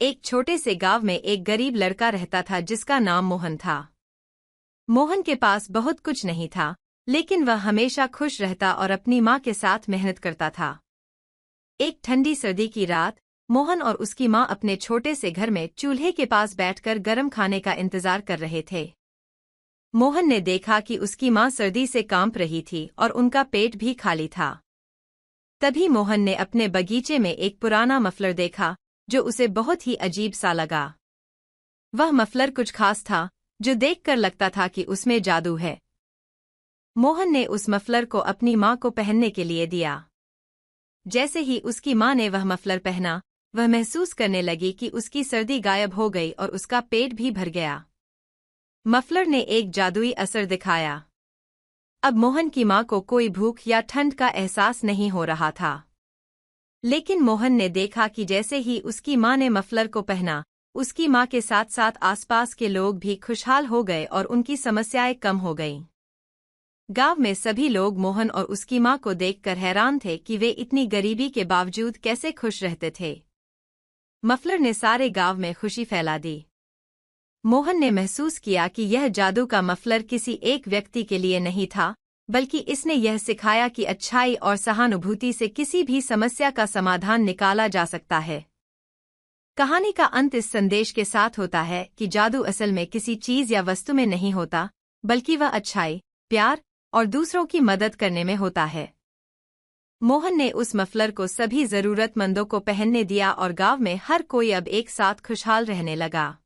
एक छोटे से गांव में एक गरीब लड़का रहता था जिसका नाम मोहन था। मोहन के पास बहुत कुछ नहीं था, लेकिन वह हमेशा खुश रहता और अपनी माँ के साथ मेहनत करता था। एक ठंडी सर्दी की रात मोहन और उसकी माँ अपने छोटे से घर में चूल्हे के पास बैठकर गर्म खाने का इंतजार कर रहे थे। मोहन ने देखा कि उसकी माँ सर्दी से कांप रही थी और उनका पेट भी खाली था। तभी मोहन ने अपने बगीचे में एक पुराना मफलर देखा जो उसे बहुत ही अजीब सा लगा। वह मफलर कुछ खास था जो देखकर लगता था कि उसमें जादू है। मोहन ने उस मफलर को अपनी माँ को पहनने के लिए दिया। जैसे ही उसकी माँ ने वह मफलर पहना, वह महसूस करने लगी कि उसकी सर्दी गायब हो गई और उसका पेट भी भर गया। मफलर ने एक जादुई असर दिखाया। अब मोहन की माँ को कोई भूख या ठंड का एहसास नहीं हो रहा था। लेकिन मोहन ने देखा कि जैसे ही उसकी माँ ने मफलर को पहना, उसकी माँ के साथ साथ आसपास के लोग भी खुशहाल हो गए और उनकी समस्याएं कम हो गईं। गांव में सभी लोग मोहन और उसकी माँ को देखकर हैरान थे कि वे इतनी गरीबी के बावजूद कैसे खुश रहते थे। मफलर ने सारे गांव में खुशी फैला दी। मोहन ने महसूस किया कि यह जादू का मफलर किसी एक व्यक्ति के लिए नहीं था, बल्कि इसने यह सिखाया कि अच्छाई और सहानुभूति से किसी भी समस्या का समाधान निकाला जा सकता है। कहानी का अंत इस संदेश के साथ होता है कि जादू असल में किसी चीज या वस्तु में नहीं होता, बल्कि वह अच्छाई, प्यार और दूसरों की मदद करने में होता है। मोहन ने उस मफलर को सभी जरूरतमंदों को पहनने दिया और गांव में हर कोई अब एक साथ खुशहाल रहने लगा।